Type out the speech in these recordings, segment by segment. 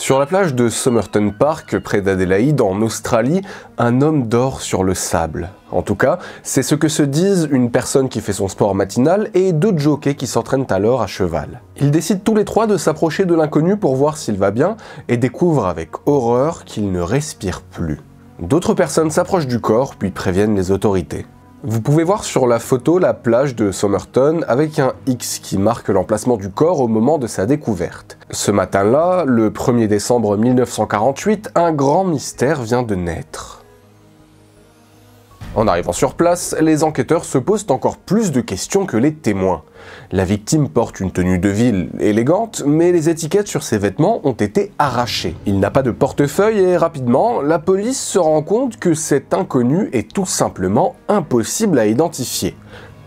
Sur la plage de Somerton Park, près d'Adélaïde, en Australie, un homme dort sur le sable. En tout cas, c'est ce que se disent une personne qui fait son sport matinal et deux jockeys qui s'entraînent alors à cheval. Ils décident tous les trois de s'approcher de l'inconnu pour voir s'il va bien et découvrent avec horreur qu'il ne respire plus. D'autres personnes s'approchent du corps puis préviennent les autorités. Vous pouvez voir sur la photo la plage de Somerton avec un X qui marque l'emplacement du corps au moment de sa découverte. Ce matin-là, le 1er décembre 1948, un grand mystère vient de naître. En arrivant sur place, les enquêteurs se posent encore plus de questions que les témoins. La victime porte une tenue de ville élégante, mais les étiquettes sur ses vêtements ont été arrachées. Il n'a pas de portefeuille et rapidement, la police se rend compte que cet inconnu est tout simplement impossible à identifier.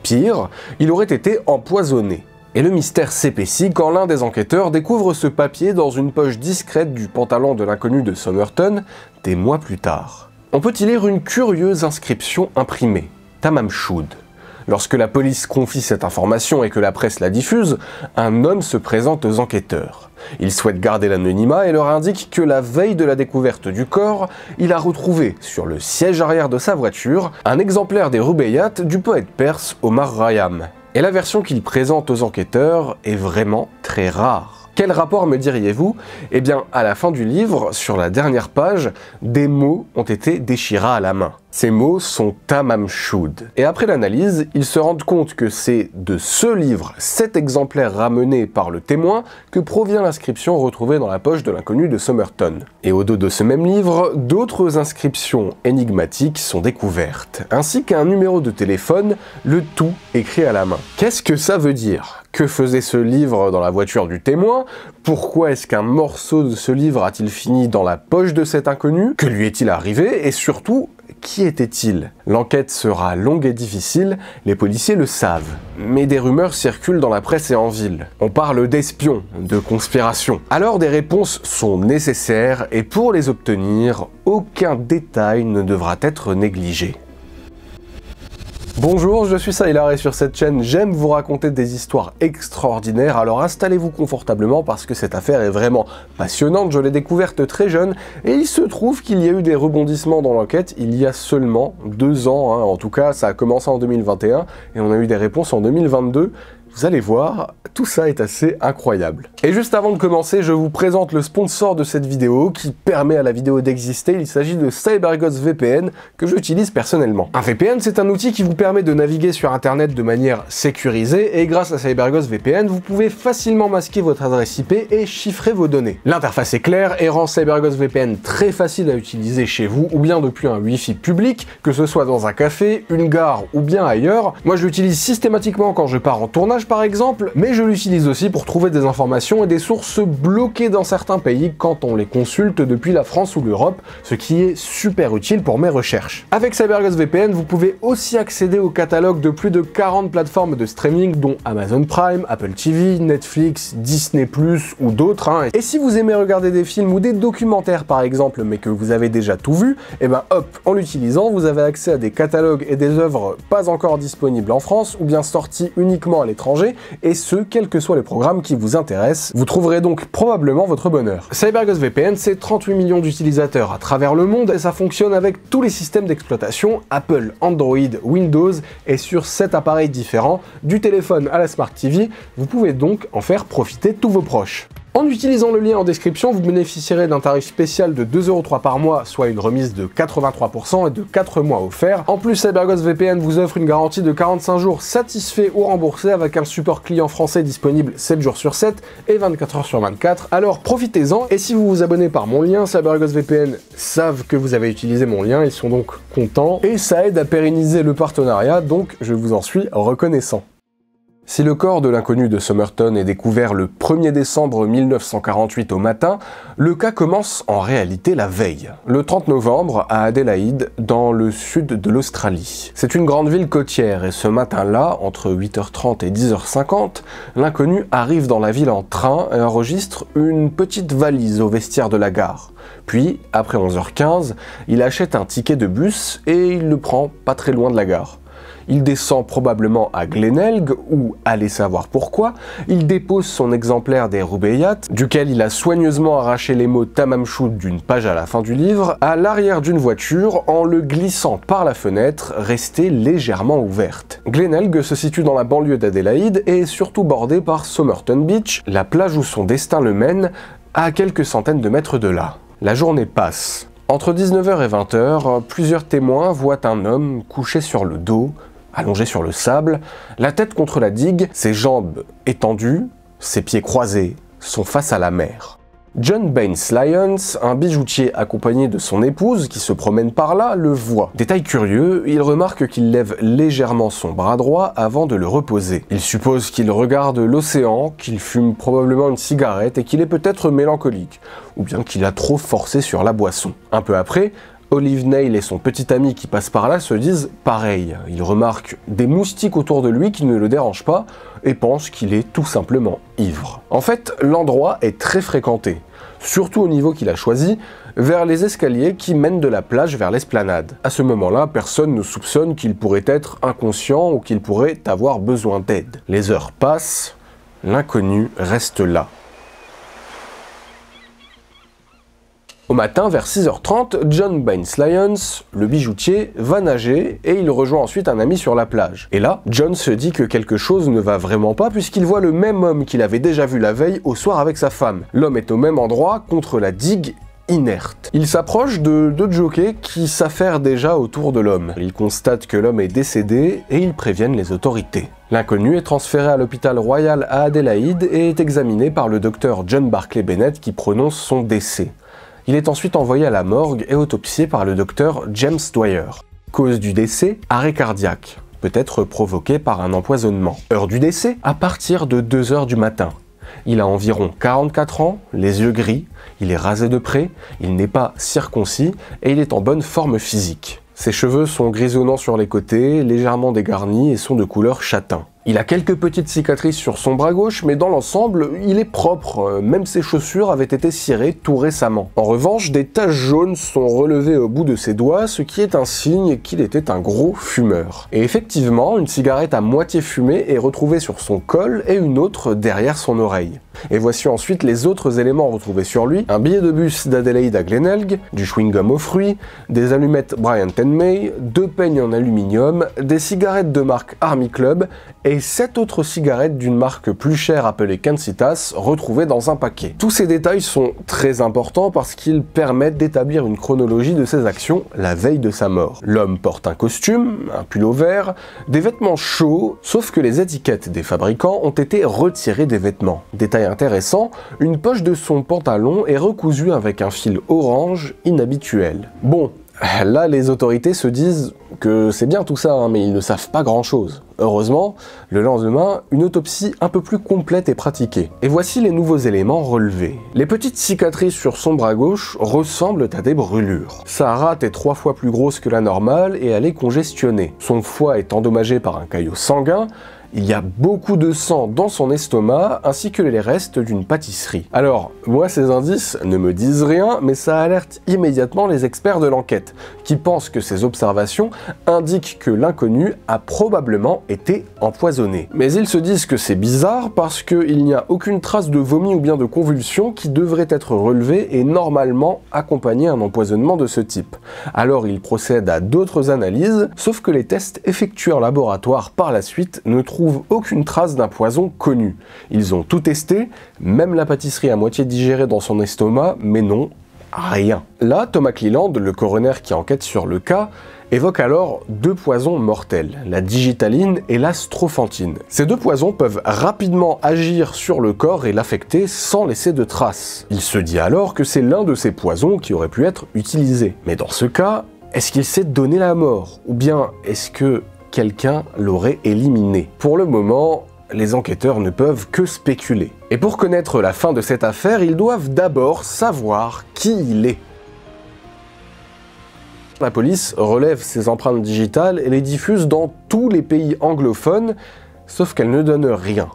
Pire, il aurait été empoisonné. Et le mystère s'épaissit quand l'un des enquêteurs découvre ce papier dans une poche discrète du pantalon de l'inconnu de Somerton des mois plus tard. On peut y lire une curieuse inscription imprimée, Tamam Shud. Lorsque la police confie cette information et que la presse la diffuse, un homme se présente aux enquêteurs. Il souhaite garder l'anonymat et leur indique que la veille de la découverte du corps, il a retrouvé, sur le siège arrière de sa voiture, un exemplaire des Rubaiyat du poète perse Omar Khayyam. Et la version qu'il présente aux enquêteurs est vraiment très rare. Quel rapport me diriez-vous? Eh bien, à la fin du livre, sur la dernière page, des mots ont été déchirés à la main. Ces mots sont Tamam Shud. Et après l'analyse, ils se rendent compte que c'est de ce livre, cet exemplaire ramené par le témoin, que provient l'inscription retrouvée dans la poche de l'inconnu de Somerton. Et au dos de ce même livre, d'autres inscriptions énigmatiques sont découvertes, ainsi qu'un numéro de téléphone, le tout écrit à la main. Qu'est-ce que ça veut dire? Que faisait ce livre dans la voiture du témoin? Pourquoi est-ce qu'un morceau de ce livre a-t-il fini dans la poche de cet inconnu? Que lui est-il arrivé? Et surtout, qui était-il? L'enquête sera longue et difficile, les policiers le savent. Mais des rumeurs circulent dans la presse et en ville. On parle d'espions, de conspiration. Alors des réponses sont nécessaires et pour les obtenir, aucun détail ne devra être négligé. Bonjour, je suis Sailor et sur cette chaîne, j'aime vous raconter des histoires extraordinaires, alors installez-vous confortablement parce que cette affaire est vraiment passionnante, je l'ai découverte très jeune et il se trouve qu'il y a eu des rebondissements dans l'enquête il y a seulement 2 ans, en tout cas ça a commencé en 2021 et on a eu des réponses en 2022. Vous allez voir, tout ça est assez incroyable. Et juste avant de commencer, je vous présente le sponsor de cette vidéo qui permet à la vidéo d'exister. Il s'agit de CyberGhost VPN que j'utilise personnellement. Un VPN, c'est un outil qui vous permet de naviguer sur internet de manière sécurisée et grâce à CyberGhost VPN, vous pouvez facilement masquer votre adresse IP et chiffrer vos données. L'interface est claire et rend CyberGhost VPN très facile à utiliser chez vous ou bien depuis un Wi-Fi public, que ce soit dans un café, une gare ou bien ailleurs. Moi, je l'utilise systématiquement quand je pars en tournage par exemple, mais je l'utilise aussi pour trouver des informations et des sources bloquées dans certains pays quand on les consulte depuis la France ou l'Europe, ce qui est super utile pour mes recherches. Avec CyberGhost VPN, vous pouvez aussi accéder au catalogue de plus de 40 plateformes de streaming dont Amazon Prime, Apple TV, Netflix, Disney+, ou d'autres. Et si vous aimez regarder des films ou des documentaires par exemple, mais que vous avez déjà tout vu, et ben hop, en l'utilisant, vous avez accès à des catalogues et des œuvres pas encore disponibles en France ou bien sorties uniquement à l'étranger, et ce, quels que soient les programmes qui vous intéressent. Vous trouverez donc probablement votre bonheur. CyberGhost VPN, c'est 38 millions d'utilisateurs à travers le monde et ça fonctionne avec tous les systèmes d'exploitation, Apple, Android, Windows, et sur 7 appareils différents, du téléphone à la Smart TV, vous pouvez donc en faire profiter tous vos proches. En utilisant le lien en description, vous bénéficierez d'un tarif spécial de 2,03 € par mois, soit une remise de 83% et de 4 mois offerts. En plus, CyberGhost VPN vous offre une garantie de 45 jours satisfait ou remboursé avec un support client français disponible 7 jours sur 7 et 24 heures sur 24. Alors profitez-en et si vous vous abonnez par mon lien, CyberGhost VPN savent que vous avez utilisé mon lien, ils sont donc contents et ça aide à pérenniser le partenariat, donc je vous en suis reconnaissant. Si le corps de l'inconnu de Somerton est découvert le 1er décembre 1948 au matin, le cas commence en réalité la veille, le 30 novembre à Adélaïde, dans le sud de l'Australie. C'est une grande ville côtière et ce matin-là, entre 8h30 et 10h50, l'inconnu arrive dans la ville en train et enregistre une petite valise au vestiaire de la gare. Puis, après 11h15, il achète un ticket de bus et il le prend pas très loin de la gare. Il descend probablement à Glenelg, où, allez savoir pourquoi, il dépose son exemplaire des Rubaiyat, duquel il a soigneusement arraché les mots Tamamshud d'une page à la fin du livre, à l'arrière d'une voiture en le glissant par la fenêtre, restée légèrement ouverte. Glenelg se situe dans la banlieue d'Adélaïde et est surtout bordé par Somerton Beach, la plage où son destin le mène, à quelques centaines de mètres de là. La journée passe. Entre 19h et 20h, plusieurs témoins voient un homme couché sur le dos, allongé sur le sable, la tête contre la digue, ses jambes étendues, ses pieds croisés, sont face à la mer. John Baines Lyons, un bijoutier accompagné de son épouse qui se promène par là, le voit. Détail curieux, il remarque qu'il lève légèrement son bras droit avant de le reposer. Il suppose qu'il regarde l'océan, qu'il fume probablement une cigarette et qu'il est peut-être mélancolique, ou bien qu'il a trop forcé sur la boisson. Un peu après, Olive Neil et son petit ami qui passent par là se disent pareil. Ils remarquent des moustiques autour de lui qui ne le dérangent pas et pensent qu'il est tout simplement ivre. En fait, l'endroit est très fréquenté, surtout au niveau qu'il a choisi, vers les escaliers qui mènent de la plage vers l'esplanade. À ce moment-là, personne ne soupçonne qu'il pourrait être inconscient ou qu'il pourrait avoir besoin d'aide. Les heures passent, l'inconnu reste là. Au matin, vers 6h30, John Baines Lyons, le bijoutier, va nager et il rejoint ensuite un ami sur la plage. Et là, John se dit que quelque chose ne va vraiment pas puisqu'il voit le même homme qu'il avait déjà vu la veille au soir avec sa femme. L'homme est au même endroit, contre la digue, inerte. Il s'approche de deux jockeys qui s'affairent déjà autour de l'homme. Ils constatent que l'homme est décédé et ils préviennent les autorités. L'inconnu est transféré à l'hôpital royal à Adélaïde et est examiné par le docteur John Barclay Bennett qui prononce son décès. Il est ensuite envoyé à la morgue et autopsié par le docteur James Dwyer. Cause du décès, arrêt cardiaque, peut-être provoqué par un empoisonnement. Heure du décès, à partir de 2h du matin. Il a environ 44 ans, les yeux gris, il est rasé de près, il n'est pas circoncis et il est en bonne forme physique. Ses cheveux sont grisonnants sur les côtés, légèrement dégarnis et sont de couleur châtain. Il a quelques petites cicatrices sur son bras gauche, mais dans l'ensemble, il est propre, même ses chaussures avaient été cirées tout récemment. En revanche, des taches jaunes sont relevées au bout de ses doigts, ce qui est un signe qu'il était un gros fumeur. Et effectivement, une cigarette à moitié fumée est retrouvée sur son col et une autre derrière son oreille. Et voici ensuite les autres éléments retrouvés sur lui: un billet de bus d'Adélaïde à Glenelg, du chewing-gum aux fruits, des allumettes Bryant & May, 2 peignes en aluminium, des cigarettes de marque Army Club et 7 autres cigarettes d'une marque plus chère appelée Kancitas retrouvées dans un paquet. Tous ces détails sont très importants parce qu'ils permettent d'établir une chronologie de ses actions la veille de sa mort. L'homme porte un costume, un pull vert, des vêtements chauds, sauf que les étiquettes des fabricants ont été retirées des vêtements. Détail intéressant, une poche de son pantalon est recousue avec un fil orange inhabituel. Bon, là les autorités se disent que c'est bien tout ça, hein, mais ils ne savent pas grand-chose. Heureusement, le lendemain, une autopsie un peu plus complète est pratiquée. Et voici les nouveaux éléments relevés. Les petites cicatrices sur son bras gauche ressemblent à des brûlures. Sa rate est 3 fois plus grosse que la normale et elle est congestionnée. Son foie est endommagé par un caillot sanguin. Il y a beaucoup de sang dans son estomac, ainsi que les restes d'une pâtisserie. Alors, moi ces indices ne me disent rien, mais ça alerte immédiatement les experts de l'enquête, qui pensent que ces observations indiquent que l'inconnu a probablement été empoisonné. Mais ils se disent que c'est bizarre parce qu'il n'y a aucune trace de vomi ou bien de convulsion qui devrait être relevée et normalement accompagner un empoisonnement de ce type. Alors ils procèdent à d'autres analyses, sauf que les tests effectués en laboratoire par la suite ne trouvent aucune trace d'un poison connu. Ils ont tout testé, même la pâtisserie à moitié digérée dans son estomac, mais non, rien. Là, Thomas Cleland, le coroner qui enquête sur le cas, évoque alors 2 poisons mortels, la digitaline et la strophantine. Ces 2 poisons peuvent rapidement agir sur le corps et l'affecter sans laisser de traces. Il se dit alors que c'est l'un de ces poisons qui aurait pu être utilisé. Mais dans ce cas, est-ce qu'il s'est donné la mort? Ou bien est-ce que quelqu'un l'aurait éliminé? Pour le moment, les enquêteurs ne peuvent que spéculer. Et pour connaître la fin de cette affaire, ils doivent d'abord savoir qui il est. La police relève ces empreintes digitales et les diffuse dans tous les pays anglophones, sauf qu'elles ne donnent rien.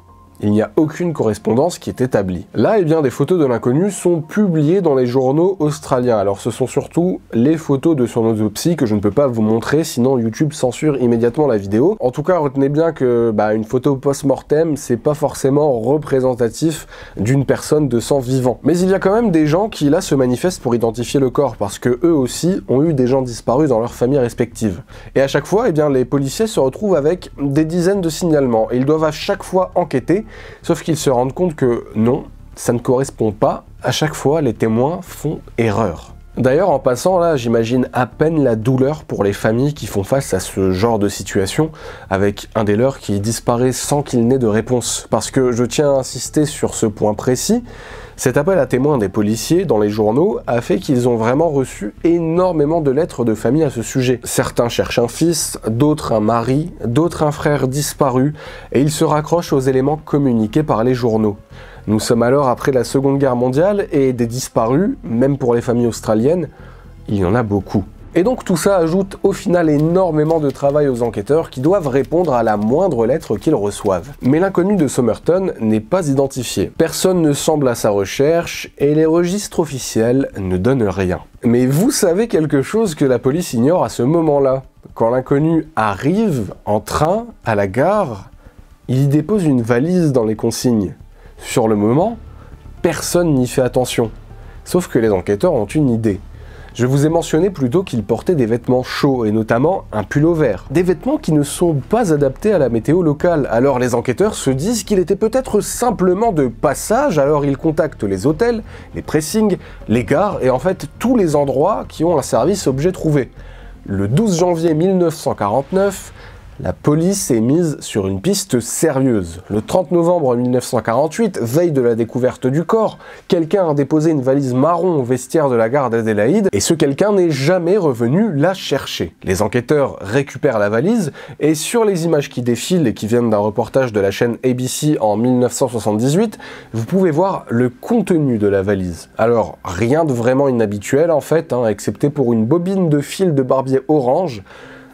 Il n'y a aucune correspondance qui est établie. Là, eh bien, des photos de l'inconnu sont publiées dans les journaux australiens. Alors ce sont surtout les photos de son autopsie que je ne peux pas vous montrer, sinon YouTube censure immédiatement la vidéo. En tout cas, retenez bien que une photo post-mortem, c'est pas forcément représentatif d'une personne de sang vivant. Mais il y a quand même des gens qui là se manifestent pour identifier le corps, parce que eux aussi ont eu des gens disparus dans leurs familles respectives. Et à chaque fois, eh bien, les policiers se retrouvent avec des dizaines de signalements, et ils doivent à chaque fois enquêter, sauf qu'ils se rendent compte que non, ça ne correspond pas. À chaque fois, les témoins font erreur. D'ailleurs, en passant, là, j'imagine à peine la douleur pour les familles qui font face à ce genre de situation, avec un des leurs qui disparaît sans qu'il n'ait de réponse. Parce que je tiens à insister sur ce point précis, cet appel à témoins des policiers dans les journaux a fait qu'ils ont vraiment reçu énormément de lettres de famille à ce sujet. Certains cherchent un fils, d'autres un mari, d'autres un frère disparu, et ils se raccrochent aux éléments communiqués par les journaux. Nous sommes alors après la Seconde Guerre mondiale, et des disparus, même pour les familles australiennes, il y en a beaucoup. Et donc tout ça ajoute au final énormément de travail aux enquêteurs qui doivent répondre à la moindre lettre qu'ils reçoivent. Mais l'inconnu de Somerton n'est pas identifié. Personne ne semble à sa recherche et les registres officiels ne donnent rien. Mais vous savez quelque chose que la police ignore à ce moment-là? Quand l'inconnu arrive en train à la gare, il y dépose une valise dans les consignes. Sur le moment, personne n'y fait attention. Sauf que les enquêteurs ont une idée. Je vous ai mentionné plus tôt qu'il portait des vêtements chauds, et notamment un pull-over. Des vêtements qui ne sont pas adaptés à la météo locale. Alors les enquêteurs se disent qu'il était peut-être simplement de passage, alors ils contactent les hôtels, les pressings, les gares, et en fait tous les endroits qui ont un service objet trouvé. Le 12 janvier 1949, la police est mise sur une piste sérieuse. Le 30 novembre 1948, veille de la découverte du corps, quelqu'un a déposé une valise marron au vestiaire de la gare d'Adélaïde, et ce quelqu'un n'est jamais revenu la chercher. Les enquêteurs récupèrent la valise, et sur les images qui défilent et qui viennent d'un reportage de la chaîne ABC en 1978, vous pouvez voir le contenu de la valise. Alors, rien de vraiment inhabituel en fait, excepté pour une bobine de fil de barbier orange,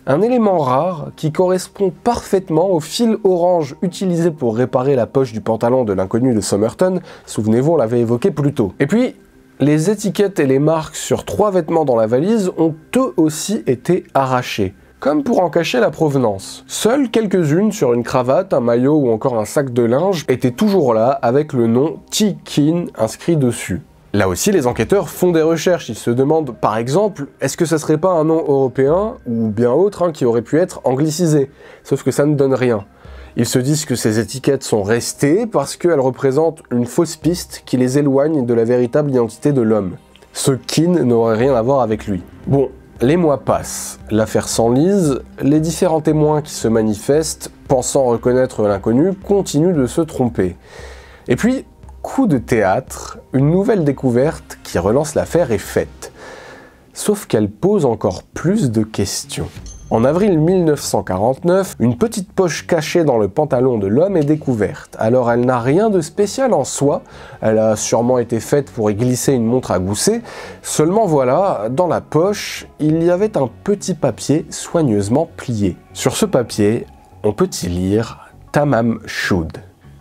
un élément rare qui correspond parfaitement au fil orange utilisé pour réparer la poche du pantalon de l'inconnu de Somerton, souvenez-vous, on l'avait évoqué plus tôt. Et puis, les étiquettes et les marques sur 3 vêtements dans la valise ont eux aussi été arrachées, comme pour en cacher la provenance. Seules quelques-unes sur une cravate, un maillot ou encore un sac de linge étaient toujours là avec le nom T. Keane inscrit dessus. Là aussi, les enquêteurs font des recherches. Ils se demandent, par exemple, est-ce que ça serait pas un nom européen ou bien autre qui aurait pu être anglicisé? Sauf que ça ne donne rien. Ils se disent que ces étiquettes sont restées parce qu'elles représentent une fausse piste qui les éloigne de la véritable identité de l'homme. Ce Keane n'aurait rien à voir avec lui. Bon, les mois passent, l'affaire s'enlise, les différents témoins qui se manifestent, pensant reconnaître l'inconnu, continuent de se tromper. Et puis, coup de théâtre, une nouvelle découverte qui relance l'affaire est faite. Sauf qu'elle pose encore plus de questions. En avril 1949, une petite poche cachée dans le pantalon de l'homme est découverte. Alors elle n'a rien de spécial en soi, elle a sûrement été faite pour y glisser une montre à gousset, seulement voilà, dans la poche, il y avait un petit papier soigneusement plié. Sur ce papier, on peut y lire « Tamam Shud ».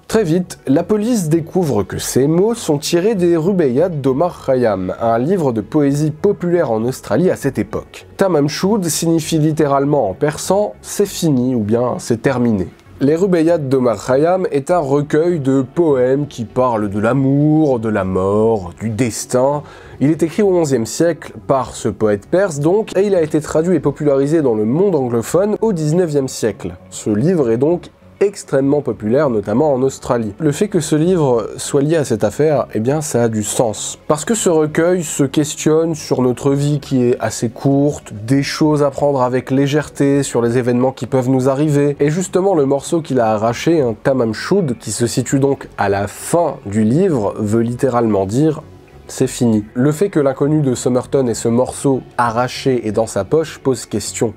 Très vite, la police découvre que ces mots sont tirés des Rubaiyat d'Omar Khayyam, un livre de poésie populaire en Australie à cette époque. Tamam Shud signifie littéralement en persan « c'est fini » ou bien « c'est terminé ». Les Rubaiyat d'Omar Khayyam est un recueil de poèmes qui parlent de l'amour, de la mort, du destin. Il est écrit au XIe siècle par ce poète perse donc, et il a été traduit et popularisé dans le monde anglophone au XIXe siècle. Ce livre est donc extrêmement populaire, notamment en Australie. Le fait que ce livre soit lié à cette affaire, eh bien ça a du sens. Parce que ce recueil se questionne sur notre vie qui est assez courte, des choses à prendre avec légèreté, sur les événements qui peuvent nous arriver. Et justement, le morceau qu'il a arraché, un Tamam Shud, qui se situe donc à la fin du livre, veut littéralement dire c'est fini. Le fait que l'inconnu de Somerton ait ce morceau arraché et dans sa poche pose question.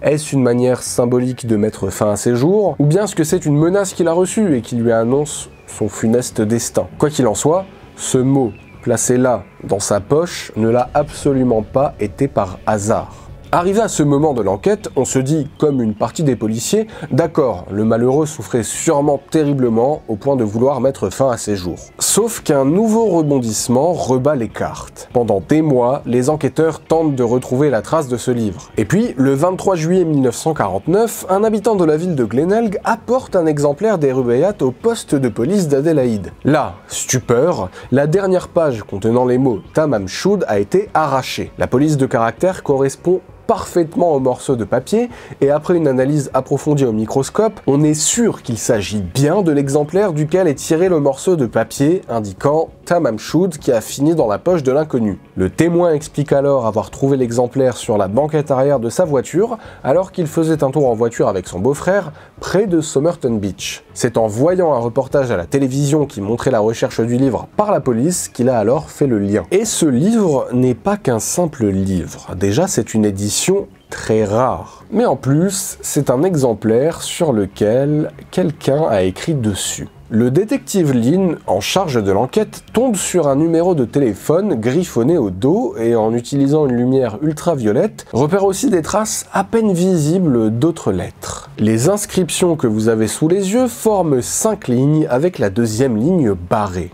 Est-ce une manière symbolique de mettre fin à ses jours, ou bien est-ce que c'est une menace qu'il a reçue et qui lui annonce son funeste destin? Quoi qu'il en soit, ce mot, placé là, dans sa poche, ne l'a absolument pas été par hasard. Arrivé à ce moment de l'enquête, on se dit, comme une partie des policiers, d'accord, le malheureux souffrait sûrement terriblement au point de vouloir mettre fin à ses jours. Sauf qu'un nouveau rebondissement rebat les cartes. Pendant des mois, les enquêteurs tentent de retrouver la trace de ce livre. Et puis, le 23 juillet 1949, un habitant de la ville de Glenelg apporte un exemplaire des Rubaiyat au poste de police d'Adélaïde. Là, stupeur, la dernière page contenant les mots Tamam Shud a été arrachée. La police de caractère correspond parfaitement au morceau de papier, et après une analyse approfondie au microscope, on est sûr qu'il s'agit bien de l'exemplaire duquel est tiré le morceau de papier indiquant Tamam Shud qui a fini dans la poche de l'inconnu. Le témoin explique alors avoir trouvé l'exemplaire sur la banquette arrière de sa voiture alors qu'il faisait un tour en voiture avec son beau-frère près de Somerton Beach. C'est en voyant un reportage à la télévision qui montrait la recherche du livre par la police qu'il a alors fait le lien. Et ce livre n'est pas qu'un simple livre. Déjà, c'est une édition très rare. Mais en plus, c'est un exemplaire sur lequel quelqu'un a écrit dessus. Le détective Lynn, en charge de l'enquête, tombe sur un numéro de téléphone griffonné au dos et en utilisant une lumière ultraviolette, repère aussi des traces à peine visibles d'autres lettres. Les inscriptions que vous avez sous les yeux forment 5 lignes avec la deuxième ligne barrée.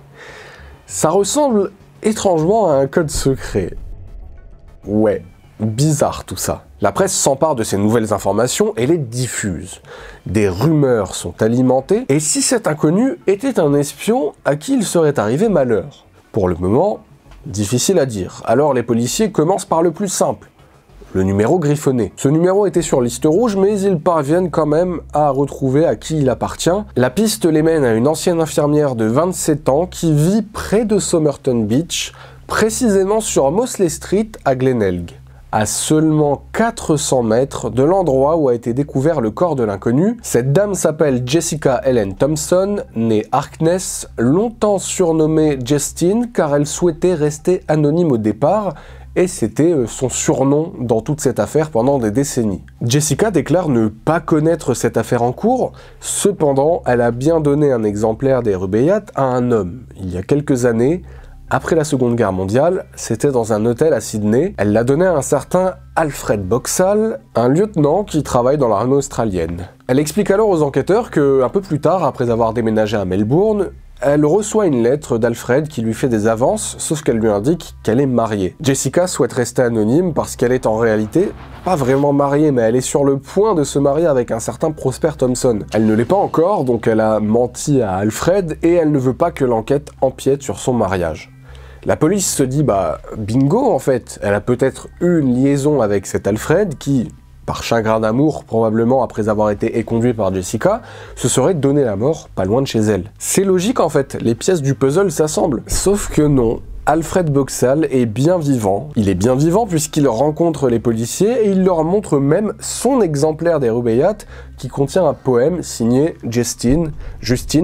Ça ressemble étrangement à un code secret. Ouais, bizarre tout ça. La presse s'empare de ces nouvelles informations et les diffuse. Des rumeurs sont alimentées, et si cet inconnu était un espion, à qui il serait arrivé malheur? Pour le moment, difficile à dire. Alors les policiers commencent par le plus simple, le numéro griffonné. Ce numéro était sur liste rouge, mais ils parviennent quand même à retrouver à qui il appartient. La piste les mène à une ancienne infirmière de 27 ans qui vit près de Somerton Beach, précisément sur Mosley Street à Glenelg. À seulement 400 mètres de l'endroit où a été découvert le corps de l'inconnu, cette dame s'appelle Jessica Ellen Thompson, née Harkness, longtemps surnommée Justine car elle souhaitait rester anonyme au départ, et c'était son surnom dans toute cette affaire pendant des décennies. Jessica déclare ne pas connaître cette affaire en cours, cependant elle a bien donné un exemplaire des Rubaiyat à un homme, il y a quelques années. Après la Seconde Guerre mondiale, c'était dans un hôtel à Sydney. Elle l'a donné à un certain Alfred Boxall, un lieutenant qui travaille dans l'armée australienne. Elle explique alors aux enquêteurs que, un peu plus tard, après avoir déménagé à Melbourne, elle reçoit une lettre d'Alfred qui lui fait des avances, sauf qu'elle lui indique qu'elle est mariée. Jessica souhaite rester anonyme parce qu'elle est en réalité pas vraiment mariée, mais elle est sur le point de se marier avec un certain Prosper Thompson. Elle ne l'est pas encore, donc elle a menti à Alfred et elle ne veut pas que l'enquête empiète sur son mariage. La police se dit, bingo en fait, elle a peut-être eu une liaison avec cet Alfred qui, par chagrin d'amour, probablement après avoir été éconduit par Jessica, se serait donné la mort pas loin de chez elle. C'est logique en fait, les pièces du puzzle s'assemblent. Sauf que non, Alfred Boxall est bien vivant. Il est bien vivant puisqu'il rencontre les policiers et il leur montre même son exemplaire des Rubaiyat qui contient un poème signé Justine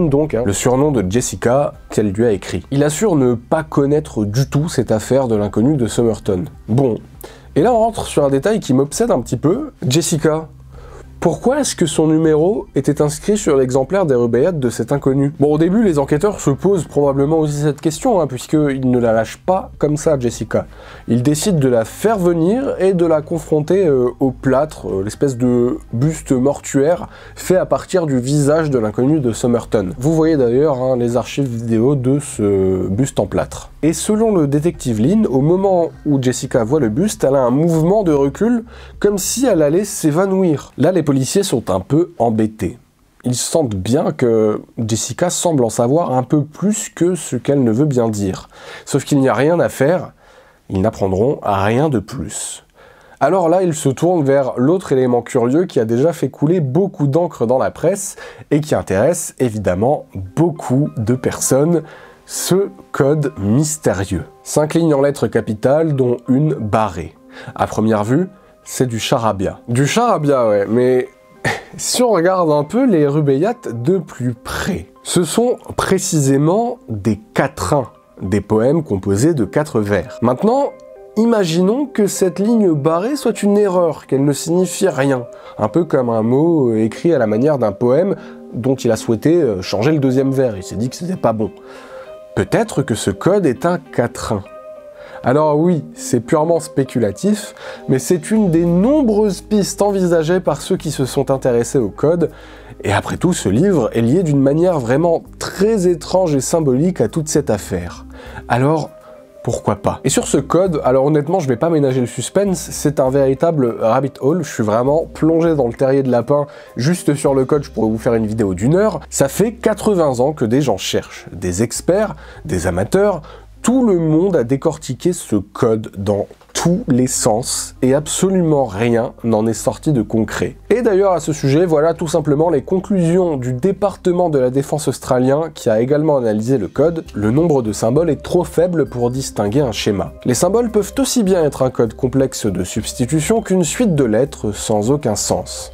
donc, le surnom de Jessica qu'elle lui a écrit. Il assure ne pas connaître du tout cette affaire de l'inconnu de Somerton. Bon, et là on rentre sur un détail qui m'obsède un petit peu. Jessica, pourquoi est-ce que son numéro était inscrit sur l'exemplaire des Rubaiyat de cet inconnu? Bon, au début, les enquêteurs se posent probablement aussi cette question, puisqu'ils ne la lâchent pas comme ça, Jessica. Ils décident de la faire venir et de la confronter au plâtre, l'espèce de buste mortuaire fait à partir du visage de l'inconnu de Somerton. Vous voyez d'ailleurs les archives vidéo de ce buste en plâtre. Et selon le détective Lynn, au moment où Jessica voit le buste, elle a un mouvement de recul, comme si elle allait s'évanouir. Là, les policiers sont un peu embêtés. Ils sentent bien que Jessica semble en savoir un peu plus que ce qu'elle ne veut bien dire. Sauf qu'il n'y a rien à faire, ils n'apprendront rien de plus. Alors là, ils se tournent vers l'autre élément curieux qui a déjà fait couler beaucoup d'encre dans la presse et qui intéresse évidemment beaucoup de personnes, ce code mystérieux. 5 lignes en lettres capitales, dont une barrée. À première vue, c'est du charabia. Du charabia, ouais, mais si on regarde un peu les Rubaiyat de plus près, ce sont précisément des quatrains, des poèmes composés de 4 vers. Maintenant, imaginons que cette ligne barrée soit une erreur, qu'elle ne signifie rien, un peu comme un mot écrit à la manière d'un poème dont il a souhaité changer le 2e vers, il s'est dit que c'était pas bon. Peut-être que ce code est un quatrain. Alors oui, c'est purement spéculatif, mais c'est une des nombreuses pistes envisagées par ceux qui se sont intéressés au code, et après tout, ce livre est lié d'une manière vraiment très étrange et symbolique à toute cette affaire. Alors, pourquoi pas? Et sur ce code, alors honnêtement, je vais pas ménager le suspense, c'est un véritable rabbit hole, je suis vraiment plongé dans le terrier de lapin, juste sur le code, je pourrais vous faire une vidéo d'1 heure. Ça fait 80 ans que des gens cherchent, des experts, des amateurs, tout le monde a décortiqué ce code dans tous les sens et absolument rien n'en est sorti de concret. Et d'ailleurs à ce sujet, voilà tout simplement les conclusions du département de la défense australien qui a également analysé le code. Le nombre de symboles est trop faible pour distinguer un schéma. Les symboles peuvent aussi bien être un code complexe de substitution qu'une suite de lettres sans aucun sens.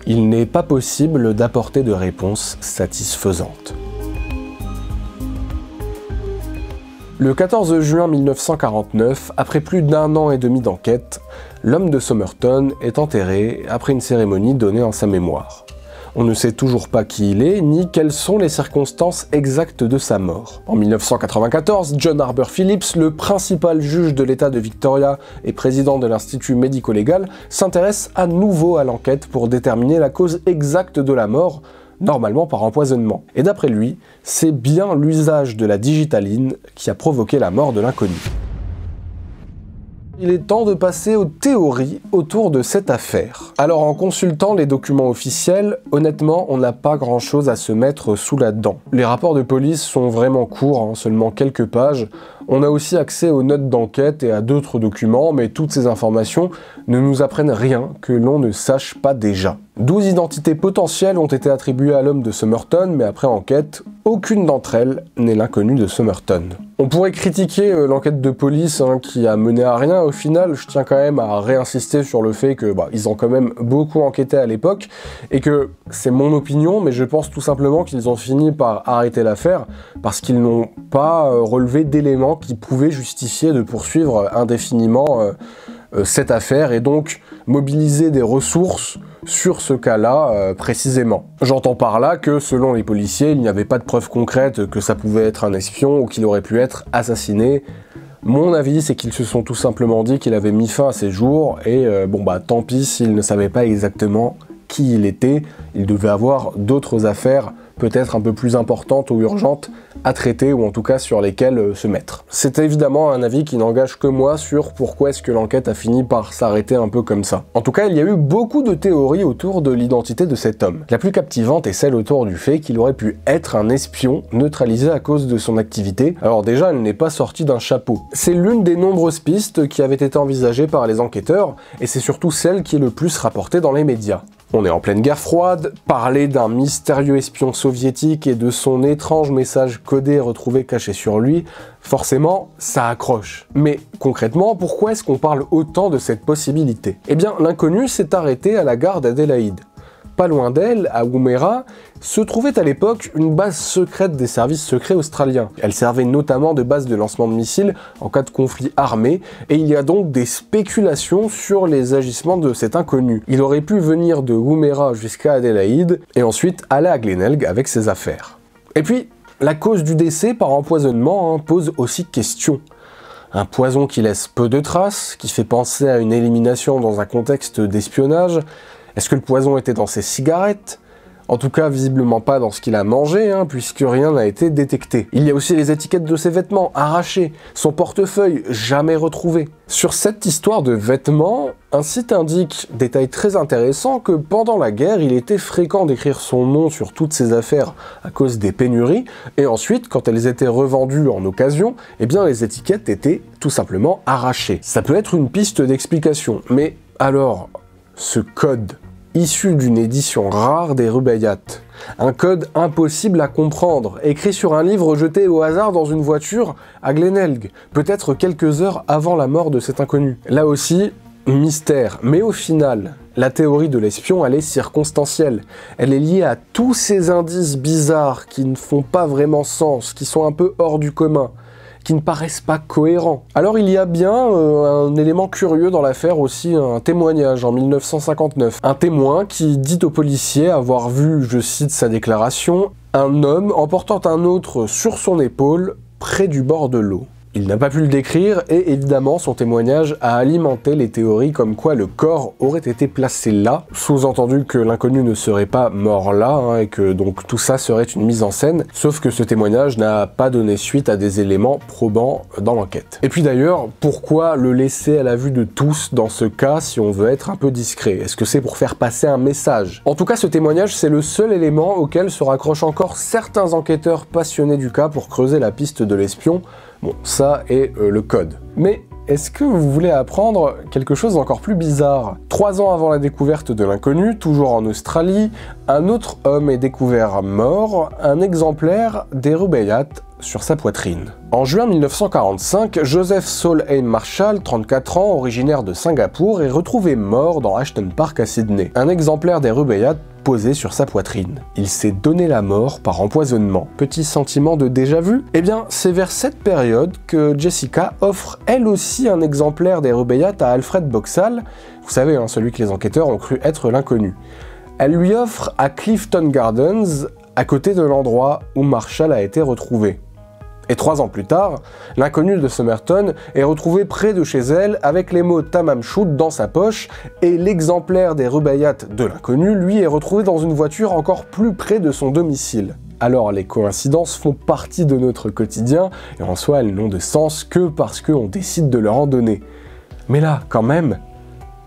Il n'est pas possible d'apporter de réponse satisfaisante. Le 14 juin 1949, après plus d'1 an et demi d'enquête, l'homme de Somerton est enterré après une cérémonie donnée en sa mémoire. On ne sait toujours pas qui il est, ni quelles sont les circonstances exactes de sa mort. En 1994, John Harbour Phillips, le principal juge de l'État de Victoria et président de l'Institut médico-légal, s'intéresse à nouveau à l'enquête pour déterminer la cause exacte de la mort, normalement par empoisonnement. Et d'après lui, c'est bien l'usage de la digitaline qui a provoqué la mort de l'inconnu. Il est temps de passer aux théories autour de cette affaire. Alors en consultant les documents officiels, honnêtement, on n'a pas grand chose à se mettre sous la dent. Les rapports de police sont vraiment courts, seulement quelques pages. On a aussi accès aux notes d'enquête et à d'autres documents, mais toutes ces informations ne nous apprennent rien que l'on ne sache pas déjà. 12 identités potentielles ont été attribuées à l'homme de Somerton, mais après enquête, aucune d'entre elles n'est l'inconnu de Somerton. On pourrait critiquer l'enquête de police qui a mené à rien. Au final, je tiens quand même à réinsister sur le fait que ils ont quand même beaucoup enquêté à l'époque et que c'est mon opinion, mais je pense tout simplement qu'ils ont fini par arrêter l'affaire parce qu'ils n'ont pas relevé d'éléments qui pouvaient justifier de poursuivre indéfiniment cette affaire et donc mobiliser des ressources sur ce cas-là précisément. J'entends par là que selon les policiers, il n'y avait pas de preuves concrètes que ça pouvait être un espion ou qu'il aurait pu être assassiné. Mon avis, c'est qu'ils se sont tout simplement dit qu'il avait mis fin à ses jours et tant pis s'ils ne savaient pas exactement qui il était. Il devait avoir d'autres affaires peut-être un peu plus importantes ou urgentes à traiter ou en tout cas sur lesquelles se mettre. C'est évidemment un avis qui n'engage que moi sur pourquoi est-ce que l'enquête a fini par s'arrêter un peu comme ça. En tout cas, il y a eu beaucoup de théories autour de l'identité de cet homme. La plus captivante est celle autour du fait qu'il aurait pu être un espion neutralisé à cause de son activité. Alors déjà, elle n'est pas sortie d'un chapeau. C'est l'une des nombreuses pistes qui avaient été envisagées par les enquêteurs et c'est surtout celle qui est le plus rapportée dans les médias. On est en pleine guerre froide, parler d'un mystérieux espion soviétique et de son étrange message codé retrouvé caché sur lui, forcément, ça accroche. Mais concrètement, pourquoi est-ce qu'on parle autant de cette possibilité? Eh bien, l'inconnu s'est arrêté à la gare d'Adélaïde. Pas loin d'elle, à Woomera, se trouvait à l'époque une base secrète des services secrets australiens. Elle servait notamment de base de lancement de missiles en cas de conflit armé, et il y a donc des spéculations sur les agissements de cet inconnu. Il aurait pu venir de Woomera jusqu'à Adélaïde, et ensuite aller à Glenelg avec ses affaires. Et puis, la cause du décès par empoisonnement pose aussi question. Un poison qui laisse peu de traces, qui fait penser à une élimination dans un contexte d'espionnage. Est-ce que le poison était dans ses cigarettes? En tout cas, visiblement pas dans ce qu'il a mangé, puisque rien n'a été détecté. Il y a aussi les étiquettes de ses vêtements, arrachés, son portefeuille, jamais retrouvé. Sur cette histoire de vêtements, un site indique, détail très intéressant, que pendant la guerre, il était fréquent d'écrire son nom sur toutes ses affaires à cause des pénuries, et ensuite, quand elles étaient revendues en occasion, eh bien les étiquettes étaient tout simplement arrachées. Ça peut être une piste d'explication, mais alors, ce code issu d'une édition rare des Rubaiyat. Un code impossible à comprendre, écrit sur un livre jeté au hasard dans une voiture à Glenelg, peut-être quelques heures avant la mort de cet inconnu. Là aussi, mystère, mais au final, la théorie de l'espion, elle est circonstancielle. Elle est liée à tous ces indices bizarres qui ne font pas vraiment sens, qui sont un peu hors du commun, qui ne paraissent pas cohérents. Alors il y a bien un élément curieux dans l'affaire aussi, un témoignage en 1959. Un témoin qui dit aux policiers avoir vu, je cite sa déclaration, un homme emportant un autre sur son épaule près du bord de l'eau. Il n'a pas pu le décrire et évidemment son témoignage a alimenté les théories comme quoi le corps aurait été placé là, sous-entendu que l'inconnu ne serait pas mort là hein, et que donc tout ça serait une mise en scène, sauf que ce témoignage n'a pas donné suite à des éléments probants dans l'enquête. Et puis d'ailleurs, pourquoi le laisser à la vue de tous dans ce cas si on veut être un peu discret? Est-ce que c'est pour faire passer un message? En tout cas, ce témoignage, c'est le seul élément auquel se raccrochent encore certains enquêteurs passionnés du cas pour creuser la piste de l'espion. Bon, ça est le code. Mais est-ce que vous voulez apprendre quelque chose d'encore plus bizarre? 3 ans avant la découverte de l'inconnu, toujours en Australie, un autre homme est découvert mort, un exemplaire des Rubaiyat sur sa poitrine. En juin 1945, Joseph Saul Aime Marshall, 34 ans, originaire de Singapour, est retrouvé mort dans Ashton Park à Sydney. Un exemplaire des Rubaiyat posé sur sa poitrine. Il s'est donné la mort par empoisonnement. Petit sentiment de déjà-vu? Eh bien, c'est vers cette période que Jessica offre elle aussi un exemplaire des Rubaiyat à Alfred Boxall, vous savez, hein, celui que les enquêteurs ont cru être l'inconnu. Elle lui offre à Clifton Gardens, à côté de l'endroit où Marshall a été retrouvé. Et 3 ans plus tard, l'inconnu de Somerton est retrouvé près de chez elle avec les mots Tamam Shud dans sa poche et l'exemplaire des Rubaiyat de l'inconnu, lui, est retrouvé dans une voiture encore plus près de son domicile. Alors les coïncidences font partie de notre quotidien et en soi elles n'ont de sens que parce qu'on décide de leur en donner. Mais là, quand même,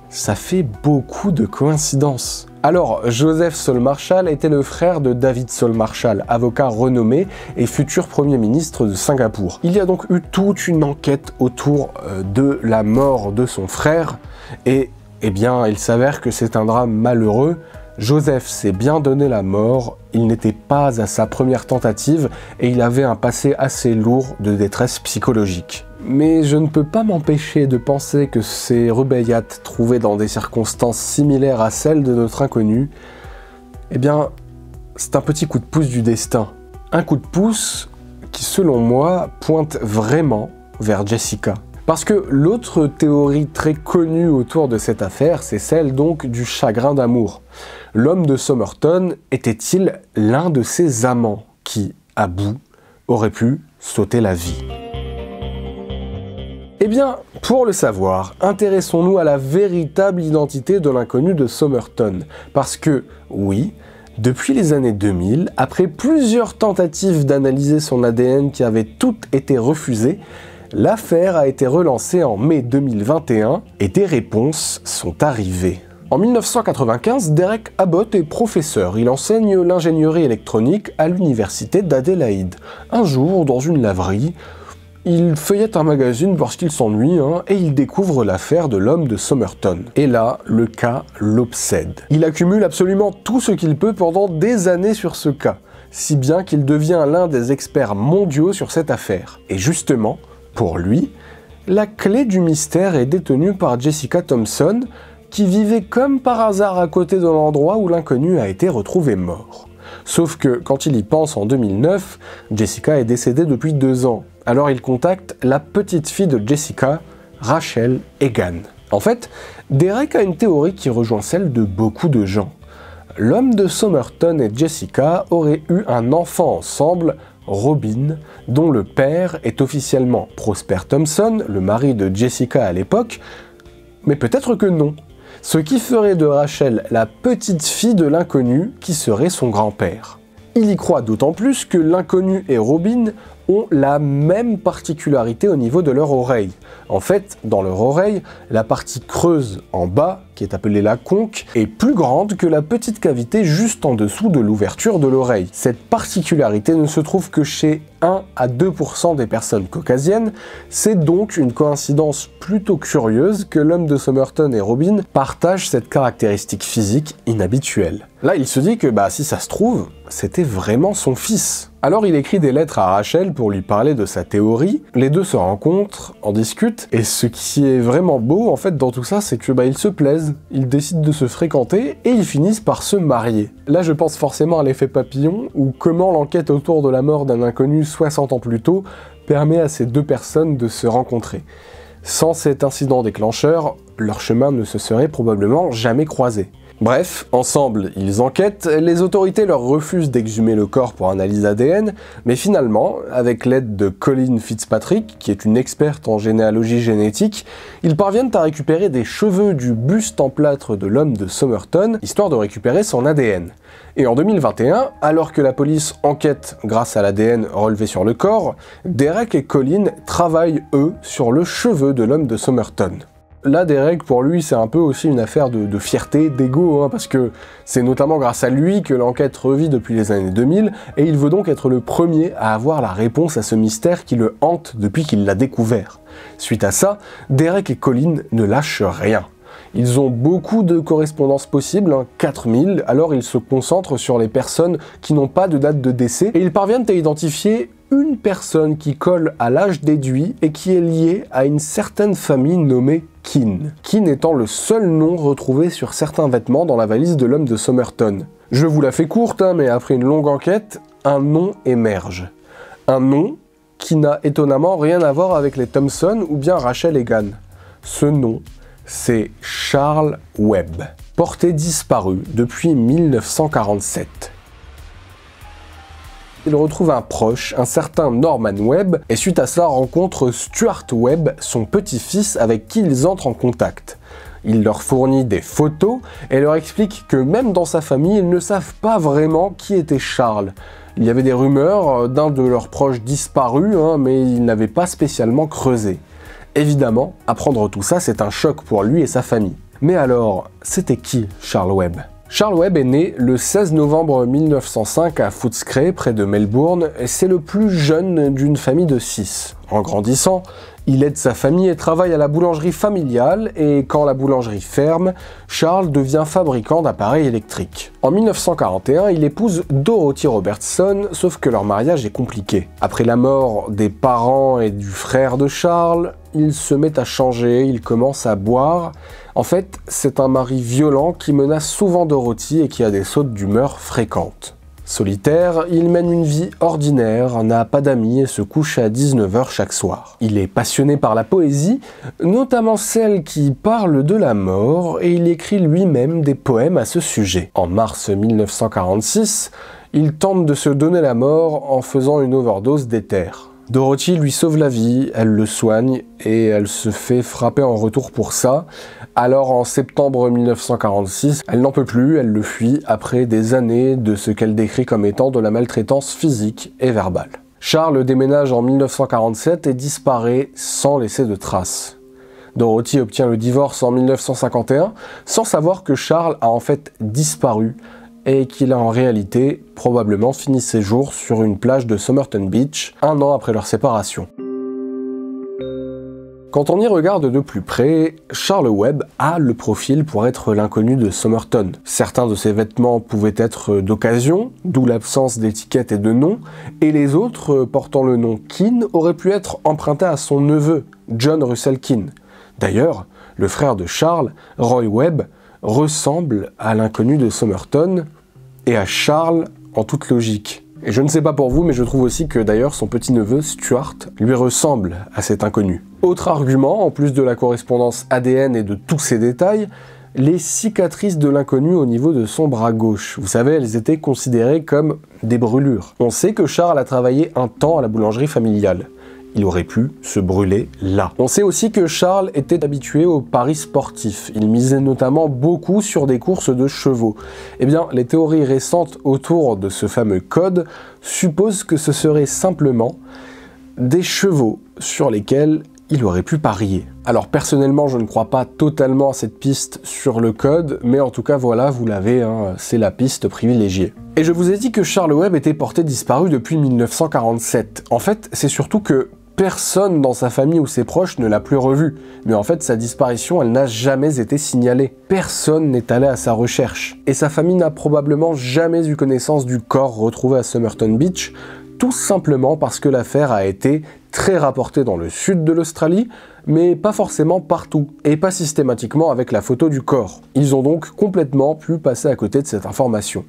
ça fait beaucoup de coïncidences. Alors, Joseph Saul Marshall était le frère de David Saul Marshall, avocat renommé et futur Premier ministre de Singapour. Il y a donc eu toute une enquête autour de la mort de son frère, et eh bien, il s'avère que c'est un drame malheureux. Joseph s'est bien donné la mort, il n'était pas à sa première tentative et il avait un passé assez lourd de détresse psychologique. Mais je ne peux pas m'empêcher de penser que ces Rubaiyat trouvés dans des circonstances similaires à celles de notre inconnu, eh bien, c'est un petit coup de pouce du destin. Un coup de pouce qui, selon moi, pointe vraiment vers Jessica. Parce que l'autre théorie très connue autour de cette affaire, c'est celle donc du chagrin d'amour. L'homme de Somerton était-il l'un de ses amants qui, à bout, aurait pu sauter la vie? Eh bien, pour le savoir, intéressons-nous à la véritable identité de l'inconnu de Somerton. Parce que, oui, depuis les années 2000, après plusieurs tentatives d'analyser son ADN qui avaient toutes été refusées, l'affaire a été relancée en mai 2021 et des réponses sont arrivées. En 1995, Derek Abbott est professeur. Il enseigne l'ingénierie électronique à l'université d'Adélaïde. Un jour, dans une laverie, il feuillette un magazine parce qu'il s'ennuie et il découvre l'affaire de l'homme de Somerton. Et là, le cas l'obsède. Il accumule absolument tout ce qu'il peut pendant des années sur ce cas, si bien qu'il devient l'un des experts mondiaux sur cette affaire. Et justement, pour lui, la clé du mystère est détenue par Jessica Thompson, qui vivait comme par hasard à côté de l'endroit où l'inconnu a été retrouvé mort. Sauf que, quand il y pense en 2009, Jessica est décédée depuis 2 ans. Alors il contacte la petite fille de Jessica, Rachel Egan. En fait, Derek a une théorie qui rejoint celle de beaucoup de gens. L'homme de Somerton et Jessica auraient eu un enfant ensemble, Robin, dont le père est officiellement Prosper Thompson, le mari de Jessica à l'époque, mais peut-être que non. Ce qui ferait de Rachel la petite fille de l'inconnu qui serait son grand-père. Il y croit d'autant plus que l'inconnu et Robin ont la même particularité au niveau de leur oreille. En fait, dans leur oreille, la partie creuse en bas, qui est appelée la conque, est plus grande que la petite cavité juste en dessous de l'ouverture de l'oreille. Cette particularité ne se trouve que chez 1 à 2% des personnes caucasiennes, c'est donc une coïncidence plutôt curieuse que l'homme de Somerton et Robin partagent cette caractéristique physique inhabituelle. Là, il se dit que si ça se trouve, c'était vraiment son fils. Alors il écrit des lettres à Rachel pour lui parler de sa théorie, les deux se rencontrent, en discutent, et ce qui est vraiment beau en fait dans tout ça, c'est que ils se plaisent, ils décident de se fréquenter, et ils finissent par se marier. Là je pense forcément à l'effet papillon, ou comment l'enquête autour de la mort d'un inconnu 60 ans plus tôt permet à ces deux personnes de se rencontrer. Sans cet incident déclencheur, leur chemin ne se serait probablement jamais croisé. Bref, ensemble, ils enquêtent, les autorités leur refusent d'exhumer le corps pour analyse ADN, mais finalement, avec l'aide de Colleen Fitzpatrick, qui est une experte en généalogie génétique, ils parviennent à récupérer des cheveux du buste en plâtre de l'homme de Somerton, histoire de récupérer son ADN. Et en 2021, alors que la police enquête grâce à l'ADN relevé sur le corps, Derek et Colleen travaillent, eux, sur le cheveu de l'homme de Somerton. Là, Derek, pour lui, c'est un peu aussi une affaire de fierté, d'ego, hein, parce que c'est notamment grâce à lui que l'enquête revit depuis les années 2000, et il veut donc être le premier à avoir la réponse à ce mystère qui le hante depuis qu'il l'a découvert. Suite à ça, Derek et Colleen ne lâchent rien. Ils ont beaucoup de correspondances possibles, 4000, alors ils se concentrent sur les personnes qui n'ont pas de date de décès, et ils parviennent à identifier une personne qui colle à l'âge déduit et qui est liée à une certaine famille nommée Keane. Keane étant le seul nom retrouvé sur certains vêtements dans la valise de l'homme de Somerton. Je vous la fais courte, mais après une longue enquête, un nom émerge. Un nom qui n'a étonnamment rien à voir avec les Thompson ou bien Rachel Egan. Ce nom, c'est Charles Webb, porté disparu depuis 1947. Il retrouve un proche, un certain Norman Webb, et suite à cela rencontre Stuart Webb, son petit-fils avec qui ils entrent en contact. Il leur fournit des photos et leur explique que même dans sa famille, ils ne savent pas vraiment qui était Charles. Il y avait des rumeurs d'un de leurs proches disparus, mais ils n'avaient pas spécialement creusé. Évidemment, apprendre tout ça, c'est un choc pour lui et sa famille. Mais alors, c'était qui Charles Webb ? Charles Webb est né le 16 novembre 1905 à Footscray, près de Melbourne, et c'est le plus jeune d'une famille de 6. En grandissant, il aide sa famille et travaille à la boulangerie familiale, et quand la boulangerie ferme, Charles devient fabricant d'appareils électriques. En 1941, il épouse Dorothy Robertson, sauf que leur mariage est compliqué. Après la mort des parents et du frère de Charles, il se met à changer, il commence à boire. En fait, c'est un mari violent qui menace souvent Dorothy et qui a des sautes d'humeur fréquentes. Solitaire, il mène une vie ordinaire, n'a pas d'amis et se couche à 19 h chaque soir. Il est passionné par la poésie, notamment celle qui parle de la mort, et il écrit lui-même des poèmes à ce sujet. En mars 1946, il tente de se donner la mort en faisant une overdose d'éther. Dorothy lui sauve la vie, elle le soigne et elle se fait frapper en retour pour ça. Alors en septembre 1946, elle n'en peut plus, elle le fuit après des années de ce qu'elle décrit comme étant de la maltraitance physique et verbale. Charles déménage en 1947 et disparaît sans laisser de traces. Dorothy obtient le divorce en 1951 sans savoir que Charles a en fait disparu et qu'il a en réalité probablement fini ses jours sur une plage de Somerton Beach, un an après leur séparation. Quand on y regarde de plus près, Charles Webb a le profil pour être l'inconnu de Somerton. Certains de ses vêtements pouvaient être d'occasion, d'où l'absence d'étiquette et de nom, et les autres, portant le nom Keane, auraient pu être empruntés à son neveu, John Russell Keane. D'ailleurs, le frère de Charles, Roy Webb, ressemble à l'inconnu de Somerton et à Charles en toute logique. Et je ne sais pas pour vous, mais je trouve aussi que d'ailleurs son petit-neveu, Stuart, lui ressemble à cet inconnu. Autre argument, en plus de la correspondance ADN et de tous ces détails, les cicatrices de l'inconnu au niveau de son bras gauche. Vous savez, elles étaient considérées comme des brûlures. On sait que Charles a travaillé un temps à la boulangerie familiale. Il aurait pu se brûler là. On sait aussi que Charles était habitué aux paris sportifs. Il misait notamment beaucoup sur des courses de chevaux. Eh bien, les théories récentes autour de ce fameux code supposent que ce serait simplement des chevaux sur lesquels il aurait pu parier. Alors personnellement, je ne crois pas totalement à cette piste sur le code, mais en tout cas voilà, vous l'avez, c'est la piste privilégiée. Et je vous ai dit que Charles Webb était porté disparu depuis 1947. En fait, c'est surtout que personne dans sa famille ou ses proches ne l'a plus revu. Mais en fait, sa disparition, elle n'a jamais été signalée. Personne n'est allé à sa recherche. Et sa famille n'a probablement jamais eu connaissance du corps retrouvé à Somerton Beach, tout simplement parce que l'affaire a été très rapportée dans le sud de l'Australie, mais pas forcément partout, et pas systématiquement avec la photo du corps. Ils ont donc complètement pu passer à côté de cette information.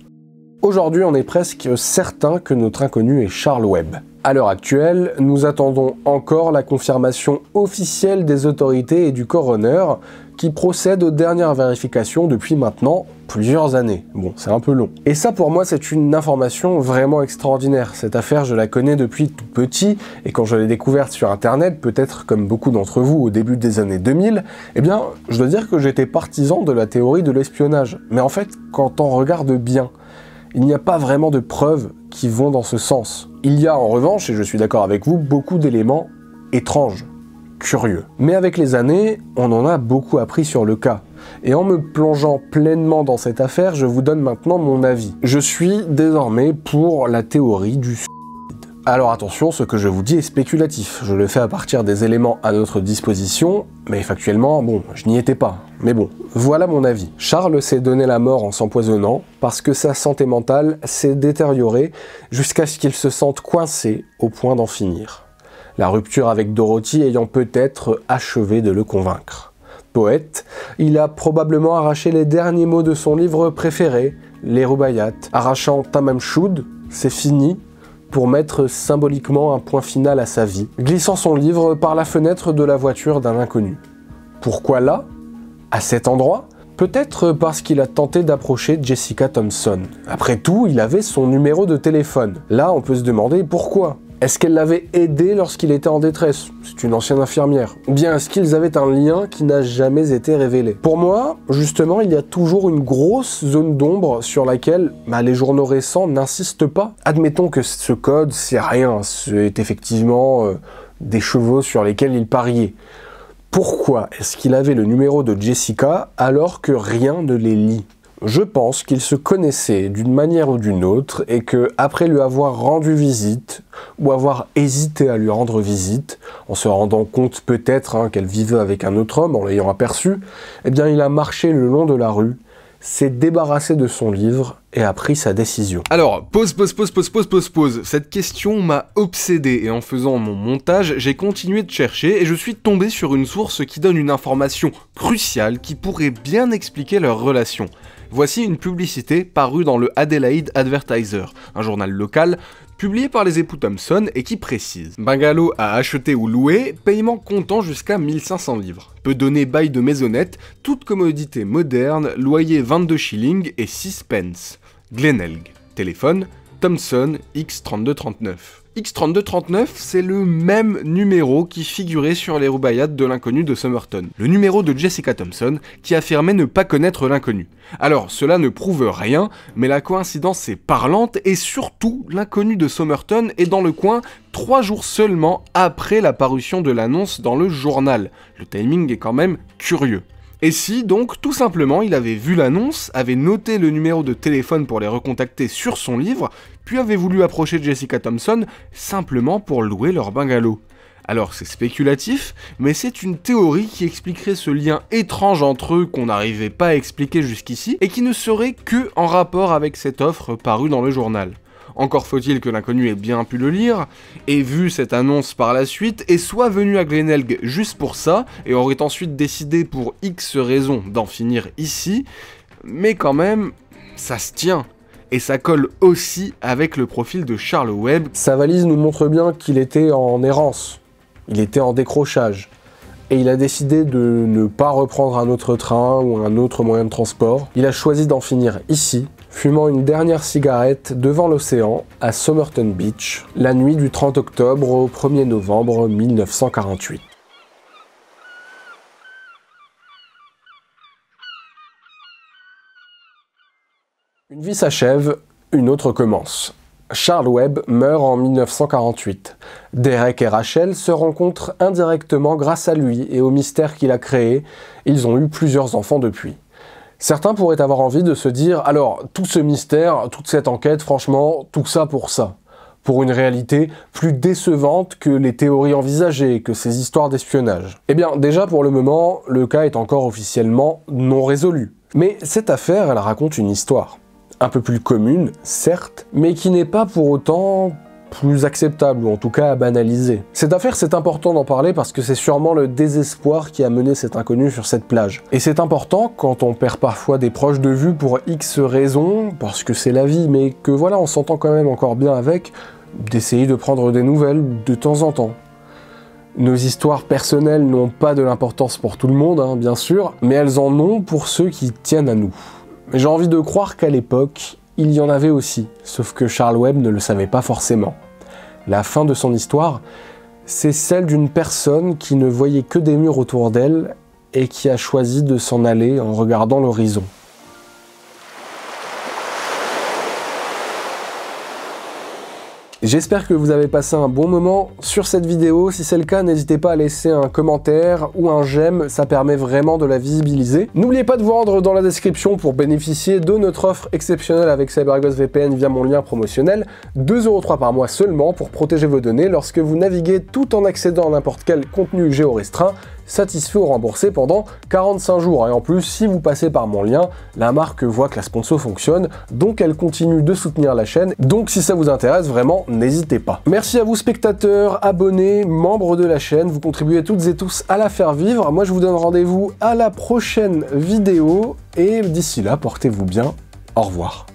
Aujourd'hui, on est presque certain que notre inconnu est Charles Webb. À l'heure actuelle, nous attendons encore la confirmation officielle des autorités et du coroner, qui procède aux dernières vérifications depuis maintenant plusieurs années. Bon, c'est un peu long. Et ça, pour moi, c'est une information vraiment extraordinaire. Cette affaire, je la connais depuis tout petit, et quand je l'ai découverte sur Internet, peut-être comme beaucoup d'entre vous au début des années 2000, eh bien, je dois dire que j'étais partisan de la théorie de l'espionnage. Mais en fait, quand on regarde bien, il n'y a pas vraiment de preuves qui vont dans ce sens. Il y a en revanche, et je suis d'accord avec vous, beaucoup d'éléments étranges, curieux. Mais avec les années, on en a beaucoup appris sur le cas. Et en me plongeant pleinement dans cette affaire, je vous donne maintenant mon avis. Je suis désormais pour la théorie du suicide. Alors attention, ce que je vous dis est spéculatif. Je le fais à partir des éléments à notre disposition, mais factuellement, bon, je n'y étais pas. Mais bon, voilà mon avis. Charles s'est donné la mort en s'empoisonnant parce que sa santé mentale s'est détériorée jusqu'à ce qu'il se sente coincé au point d'en finir. La rupture avec Dorothy ayant peut-être achevé de le convaincre. Poète, il a probablement arraché les derniers mots de son livre préféré, Les Rubaiyat, arrachant Tamam Shud, c'est fini, pour mettre symboliquement un point final à sa vie, glissant son livre par la fenêtre de la voiture d'un inconnu. Pourquoi là? À cet endroit? Peut-être parce qu'il a tenté d'approcher Jessica Thompson. Après tout, il avait son numéro de téléphone. Là, on peut se demander pourquoi. Est-ce qu'elle l'avait aidé lorsqu'il était en détresse? C'est une ancienne infirmière. Ou bien est-ce qu'ils avaient un lien qui n'a jamais été révélé? Pour moi, justement, il y a toujours une grosse zone d'ombre sur laquelle les journaux récents n'insistent pas. Admettons que ce code, c'est rien, c'est effectivement des chevaux sur lesquels il pariait. Pourquoi est-ce qu'il avait le numéro de Jessica alors que rien ne les lie? Je pense qu'ils se connaissaient d'une manière ou d'une autre et que, après lui avoir rendu visite, ou avoir hésité à lui rendre visite, en se rendant compte peut-être qu'elle vivait avec un autre homme, en l'ayant aperçu, eh bien il a marché le long de la rue, s'est débarrassé de son livre et a pris sa décision. Alors, pause. Cette question m'a obsédé et en faisant mon montage, j'ai continué de chercher et je suis tombé sur une source qui donne une information cruciale qui pourrait bien expliquer leur relation. Voici une publicité parue dans le Adelaide Advertiser, un journal local, publié par les époux Thompson et qui précise « Bungalow à acheter ou louer, paiement comptant jusqu'à 1500 livres. Peut donner bail de maisonnette, toute commodité moderne, loyer 22 shillings et 6 pence. Glenelg. Téléphone, Thompson X3239. X3239, c'est le même numéro qui figurait sur les Rubaiyat de l'inconnu de Somerton. Le numéro de Jessica Thompson, qui affirmait ne pas connaître l'inconnu. Alors, cela ne prouve rien, mais la coïncidence est parlante, et surtout, l'inconnu de Somerton est dans le coin 3 jours seulement après la parution de l'annonce dans le journal. Le timing est quand même curieux. Et si, donc, tout simplement, il avait vu l'annonce, avait noté le numéro de téléphone pour les recontacter sur son livre, puis avait voulu approcher Jessica Thompson simplement pour louer leur bungalow. Alors c'est spéculatif, mais c'est une théorie qui expliquerait ce lien étrange entre eux qu'on n'arrivait pas à expliquer jusqu'ici, et qui ne serait que en rapport avec cette offre parue dans le journal. Encore faut-il que l'inconnu ait bien pu le lire, ait vu cette annonce par la suite, et soit venu à Glenelg juste pour ça, et aurait ensuite décidé pour X raisons d'en finir ici, mais quand même, ça se tient. Et ça colle aussi avec le profil de Charles Webb. Sa valise nous montre bien qu'il était en errance, il était en décrochage, et il a décidé de ne pas reprendre un autre train ou un autre moyen de transport. Il a choisi d'en finir ici, fumant une dernière cigarette devant l'océan à Somerton Beach, la nuit du 30 octobre au 1er novembre 1948. Une vie s'achève, une autre commence. Charles Webb meurt en 1948. Derek et Rachel se rencontrent indirectement grâce à lui et au mystère qu'il a créé. Ils ont eu plusieurs enfants depuis. Certains pourraient avoir envie de se dire « Alors, tout ce mystère, toute cette enquête, franchement, tout ça pour ça ?» Pour une réalité plus décevante que les théories envisagées, que ces histoires d'espionnage. Eh bien, déjà pour le moment, le cas est encore officiellement non résolu. Mais cette affaire, elle raconte une histoire. Un peu plus commune, certes, mais qui n'est pas pour autant plus acceptable, ou en tout cas banalisée. Cette affaire, c'est important d'en parler parce que c'est sûrement le désespoir qui a mené cet inconnu sur cette plage. Et c'est important quand on perd parfois des proches de vue pour X raisons, parce que c'est la vie, mais que voilà, on s'entend quand même encore bien avec, d'essayer de prendre des nouvelles de temps en temps. Nos histoires personnelles n'ont pas de l'importance pour tout le monde, hein, bien sûr, mais elles en ont pour ceux qui tiennent à nous. J'ai envie de croire qu'à l'époque, il y en avait aussi, sauf que Charles Webb ne le savait pas forcément. La fin de son histoire, c'est celle d'une personne qui ne voyait que des murs autour d'elle et qui a choisi de s'en aller en regardant l'horizon. J'espère que vous avez passé un bon moment sur cette vidéo. Si c'est le cas, n'hésitez pas à laisser un commentaire ou un j'aime, ça permet vraiment de la visibiliser. N'oubliez pas de vous rendre dans la description pour bénéficier de notre offre exceptionnelle avec CyberGhost VPN via mon lien promotionnel, 2,03 € par mois seulement pour protéger vos données lorsque vous naviguez tout en accédant à n'importe quel contenu géorestreint, satisfait ou remboursé pendant 45 jours. Et en plus, si vous passez par mon lien, la marque voit que la sponsor fonctionne, donc elle continue de soutenir la chaîne. Donc si ça vous intéresse, vraiment, n'hésitez pas. Merci à vous spectateurs, abonnés, membres de la chaîne, vous contribuez toutes et tous à la faire vivre. Moi je vous donne rendez-vous à la prochaine vidéo, et d'ici là, portez-vous bien, au revoir.